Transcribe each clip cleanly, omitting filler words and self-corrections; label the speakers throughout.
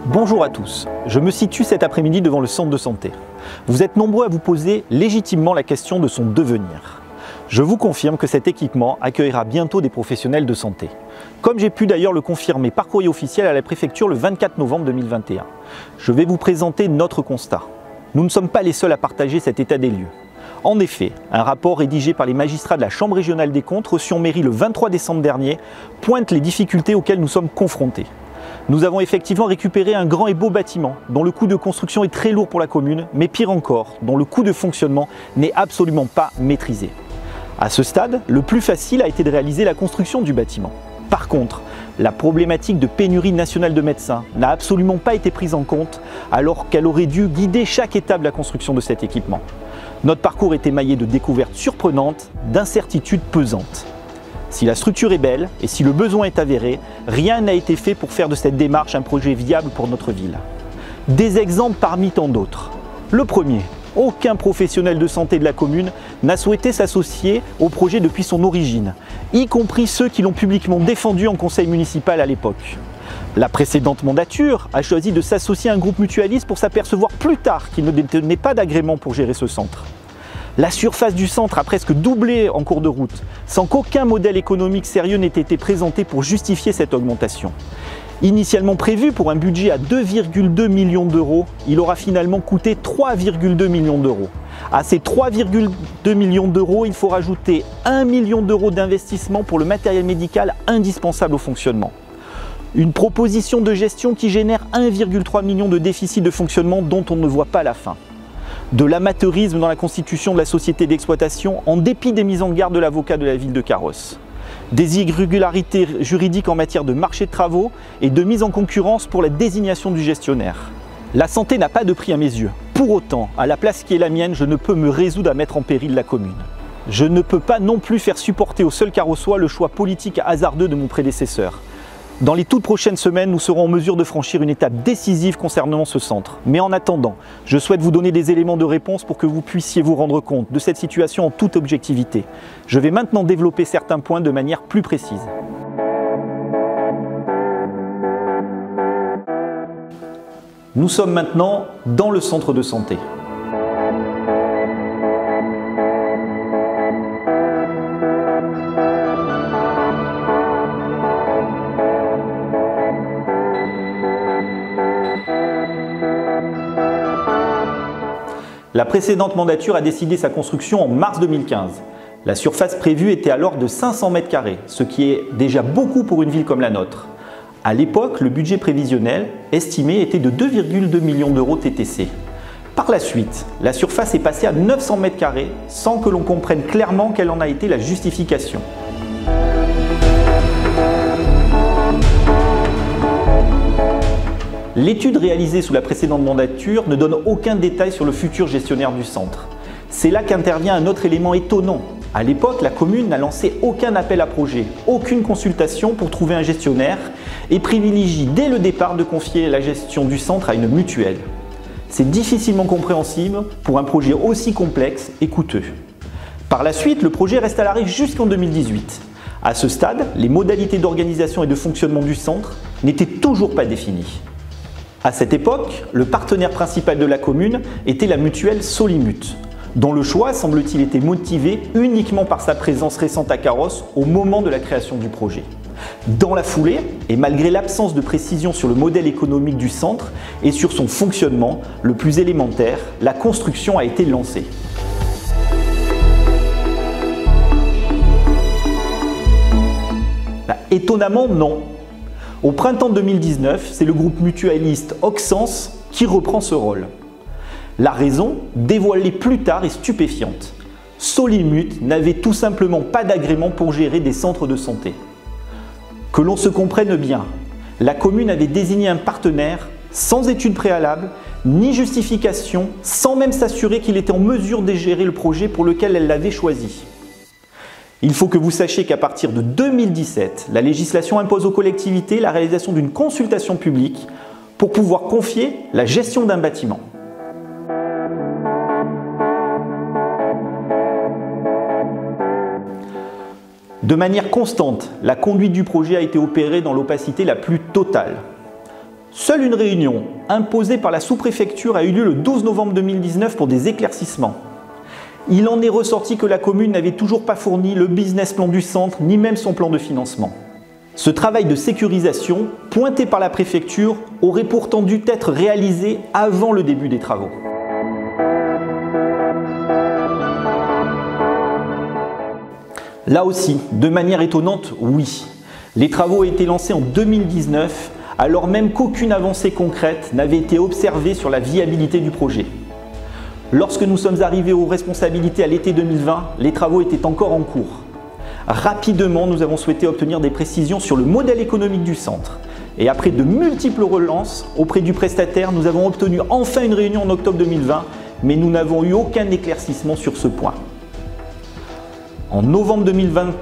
Speaker 1: Bonjour à tous, je me situe cet après-midi devant le centre de santé. Vous êtes nombreux à vous poser légitimement la question de son devenir. Je vous confirme que cet équipement accueillera bientôt des professionnels de santé. Comme j'ai pu d'ailleurs le confirmer par courrier officiel à la préfecture le 24 novembre 2021. Je vais vous présenter notre constat. Nous ne sommes pas les seuls à partager cet état des lieux. En effet, un rapport rédigé par les magistrats de la Chambre régionale des comptes reçu en mairie le 23 décembre dernier pointe les difficultés auxquelles nous sommes confrontés. Nous avons effectivement récupéré un grand et beau bâtiment dont le coût de construction est très lourd pour la commune, mais pire encore, dont le coût de fonctionnement n'est absolument pas maîtrisé. À ce stade, le plus facile a été de réaliser la construction du bâtiment. Par contre, la problématique de pénurie nationale de médecins n'a absolument pas été prise en compte alors qu'elle aurait dû guider chaque étape de la construction de cet équipement. Notre parcours est émaillé de découvertes surprenantes, d'incertitudes pesantes. Si la structure est belle et si le besoin est avéré, rien n'a été fait pour faire de cette démarche un projet viable pour notre ville. Des exemples parmi tant d'autres. Le premier, aucun professionnel de santé de la commune n'a souhaité s'associer au projet depuis son origine, y compris ceux qui l'ont publiquement défendu en conseil municipal à l'époque. La précédente mandature a choisi de s'associer à un groupe mutualiste pour s'apercevoir plus tard qu'il ne détenait pas d'agrément pour gérer ce centre. La surface du centre a presque doublé en cours de route, sans qu'aucun modèle économique sérieux n'ait été présenté pour justifier cette augmentation. Initialement prévu pour un budget à 2,2 millions d'euros, il aura finalement coûté 3,2 millions d'euros. À ces 3,2 millions d'euros, il faut rajouter 1 million d'euros d'investissement pour le matériel médical indispensable au fonctionnement. Une proposition de gestion qui génère 1,3 million de déficit de fonctionnement dont on ne voit pas la fin. De l'amateurisme dans la constitution de la société d'exploitation en dépit des mises en garde de l'avocat de la ville de Carros. Des irrégularités juridiques en matière de marché de travaux et de mise en concurrence pour la désignation du gestionnaire. La santé n'a pas de prix à mes yeux. Pour autant, à la place qui est la mienne, je ne peux me résoudre à mettre en péril la commune. Je ne peux pas non plus faire supporter au seul Carrossois le choix politique hasardeux de mon prédécesseur. Dans les toutes prochaines semaines, nous serons en mesure de franchir une étape décisive concernant ce centre. Mais en attendant, je souhaite vous donner des éléments de réponse pour que vous puissiez vous rendre compte de cette situation en toute objectivité. Je vais maintenant développer certains points de manière plus précise. Nous sommes maintenant dans le centre de santé. La précédente mandature a décidé sa construction en mars 2015. La surface prévue était alors de 500 mètres carrés, ce qui est déjà beaucoup pour une ville comme la nôtre. À l'époque, le budget prévisionnel estimé était de 2,2 millions d'euros TTC. Par la suite, la surface est passée à 900 mètres carrés sans que l'on comprenne clairement quelle en a été la justification. L'étude réalisée sous la précédente mandature ne donne aucun détail sur le futur gestionnaire du centre. C'est là qu'intervient un autre élément étonnant. À l'époque, la commune n'a lancé aucun appel à projet, aucune consultation pour trouver un gestionnaire et privilégie dès le départ de confier la gestion du centre à une mutuelle. C'est difficilement compréhensible pour un projet aussi complexe et coûteux. Par la suite, le projet reste à l'arrêt jusqu'en 2018. À ce stade, les modalités d'organisation et de fonctionnement du centre n'étaient toujours pas définies. À cette époque, le partenaire principal de la commune était la mutuelle Solimut, dont le choix, semble-t-il, était motivé uniquement par sa présence récente à Carros au moment de la création du projet. Dans la foulée, et malgré l'absence de précision sur le modèle économique du centre et sur son fonctionnement, le plus élémentaire, la construction a été lancée. Étonnamment, non. Au printemps 2019, c'est le groupe mutualiste Auxence qui reprend ce rôle. La raison, dévoilée plus tard, est stupéfiante. Solimut n'avait tout simplement pas d'agrément pour gérer des centres de santé. Que l'on se comprenne bien, la commune avait désigné un partenaire sans étude préalable, ni justification, sans même s'assurer qu'il était en mesure de gérer le projet pour lequel elle l'avait choisi. Il faut que vous sachiez qu'à partir de 2017, la législation impose aux collectivités la réalisation d'une consultation publique pour pouvoir confier la gestion d'un bâtiment. De manière constante, la conduite du projet a été opérée dans l'opacité la plus totale. Seule une réunion imposée par la sous-préfecture a eu lieu le 12 novembre 2019 pour des éclaircissements. Il en est ressorti que la commune n'avait toujours pas fourni le business plan du centre, ni même son plan de financement. Ce travail de sécurisation, pointé par la préfecture, aurait pourtant dû être réalisé avant le début des travaux. Là aussi, de manière étonnante, oui. Les travaux ont été lancés en 2019, alors même qu'aucune avancée concrète n'avait été observée sur la viabilité du projet. Lorsque nous sommes arrivés aux responsabilités à l'été 2020, les travaux étaient encore en cours. Rapidement, nous avons souhaité obtenir des précisions sur le modèle économique du centre. Et après de multiples relances auprès du prestataire, nous avons obtenu enfin une réunion en octobre 2020, mais nous n'avons eu aucun éclaircissement sur ce point. En novembre 2020,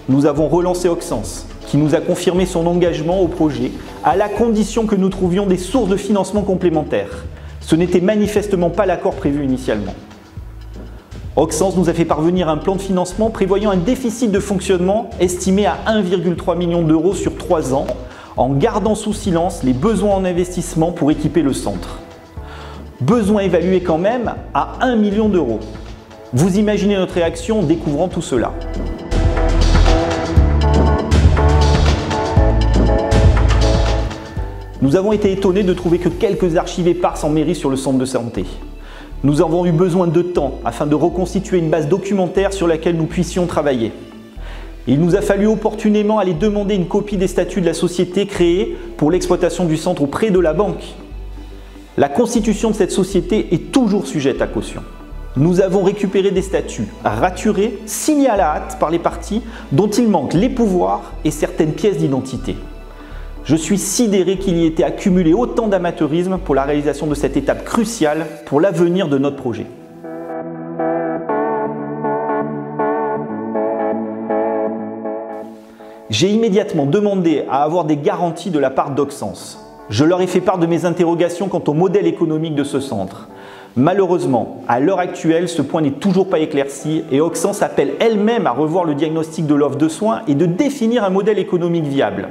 Speaker 1: nous avons relancé Auxence, qui nous a confirmé son engagement au projet, à la condition que nous trouvions des sources de financement complémentaires. Ce n'était manifestement pas l'accord prévu initialement. Auxence nous a fait parvenir un plan de financement prévoyant un déficit de fonctionnement estimé à 1,3 million d'euros sur 3 ans, en gardant sous silence les besoins en investissement pour équiper le centre. Besoin évalué quand même à 1 million d'euros. Vous imaginez notre réaction en découvrant tout cela. Nous avons été étonnés de trouver que quelques archives éparses en mairie sur le centre de santé. Nous avons eu besoin de temps afin de reconstituer une base documentaire sur laquelle nous puissions travailler. Il nous a fallu opportunément aller demander une copie des statuts de la société créée pour l'exploitation du centre auprès de la banque. La constitution de cette société est toujours sujette à caution. Nous avons récupéré des statuts raturés, signés à la hâte par les parties, dont il manque les pouvoirs et certaines pièces d'identité. Je suis sidéré qu'il y ait été accumulé autant d'amateurisme pour la réalisation de cette étape cruciale pour l'avenir de notre projet. J'ai immédiatement demandé à avoir des garanties de la part d'Auxence. Je leur ai fait part de mes interrogations quant au modèle économique de ce centre. Malheureusement, à l'heure actuelle, ce point n'est toujours pas éclairci et Auxence appelle elle-même à revoir le diagnostic de l'offre de soins et de définir un modèle économique viable.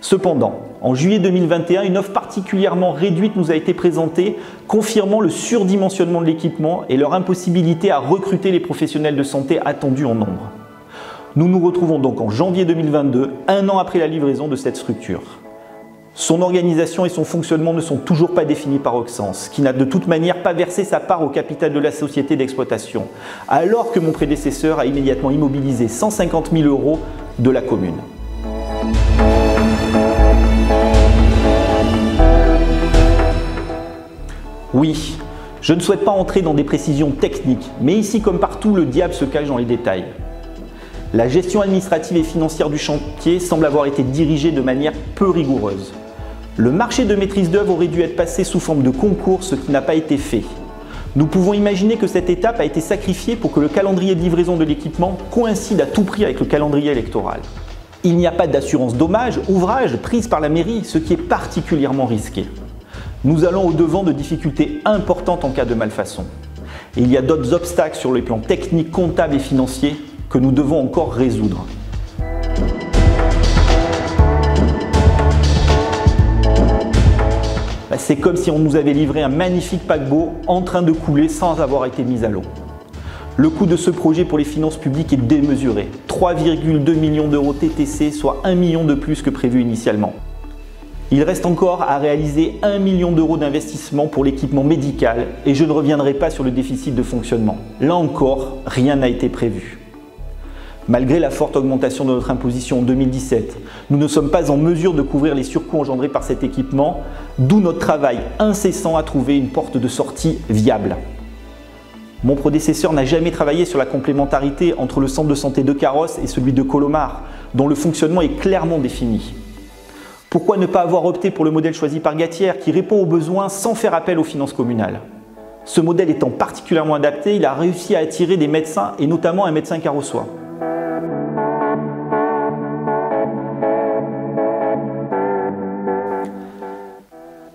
Speaker 1: Cependant, en juillet 2021, une offre particulièrement réduite nous a été présentée, confirmant le surdimensionnement de l'équipement et leur impossibilité à recruter les professionnels de santé attendus en nombre. Nous nous retrouvons donc en janvier 2022, un an après la livraison de cette structure. Son organisation et son fonctionnement ne sont toujours pas définis par Auxence, qui n'a de toute manière pas versé sa part au capital de la société d'exploitation, alors que mon prédécesseur a immédiatement immobilisé 150 000 € de la commune. Oui, je ne souhaite pas entrer dans des précisions techniques, mais ici comme partout, le diable se cache dans les détails. La gestion administrative et financière du chantier semble avoir été dirigée de manière peu rigoureuse. Le marché de maîtrise d'œuvre aurait dû être passé sous forme de concours, ce qui n'a pas été fait. Nous pouvons imaginer que cette étape a été sacrifiée pour que le calendrier de livraison de l'équipement coïncide à tout prix avec le calendrier électoral. Il n'y a pas d'assurance dommage ouvrage prise par la mairie, ce qui est particulièrement risqué. Nous allons au-devant de difficultés importantes en cas de malfaçon. Et il y a d'autres obstacles sur les plans techniques, comptables et financiers que nous devons encore résoudre. C'est comme si on nous avait livré un magnifique paquebot en train de couler sans avoir été mis à l'eau. Le coût de ce projet pour les finances publiques est démesuré. 3,2 millions d'euros TTC, soit 1 million de plus que prévu initialement. Il reste encore à réaliser 1 million d'euros d'investissement pour l'équipement médical et je ne reviendrai pas sur le déficit de fonctionnement. Là encore, rien n'a été prévu. Malgré la forte augmentation de notre imposition en 2017, nous ne sommes pas en mesure de couvrir les surcoûts engendrés par cet équipement, d'où notre travail incessant à trouver une porte de sortie viable. Mon prédécesseur n'a jamais travaillé sur la complémentarité entre le centre de santé de Carros et celui de Colomar, dont le fonctionnement est clairement défini. Pourquoi ne pas avoir opté pour le modèle choisi par Gatière, qui répond aux besoins sans faire appel aux finances communales? Ce modèle étant particulièrement adapté, il a réussi à attirer des médecins et notamment un médecin carrossois.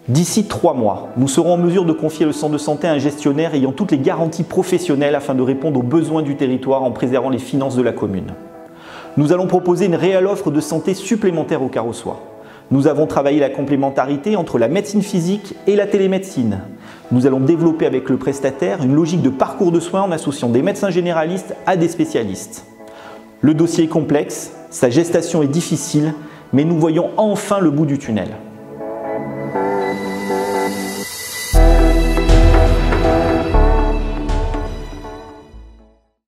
Speaker 1: D'ici 3 mois, nous serons en mesure de confier le centre de santé à un gestionnaire ayant toutes les garanties professionnelles afin de répondre aux besoins du territoire en préservant les finances de la commune. Nous allons proposer une réelle offre de santé supplémentaire aux Carrossois. Nous avons travaillé la complémentarité entre la médecine physique et la télémédecine. Nous allons développer avec le prestataire une logique de parcours de soins en associant des médecins généralistes à des spécialistes. Le dossier est complexe, sa gestation est difficile, mais nous voyons enfin le bout du tunnel.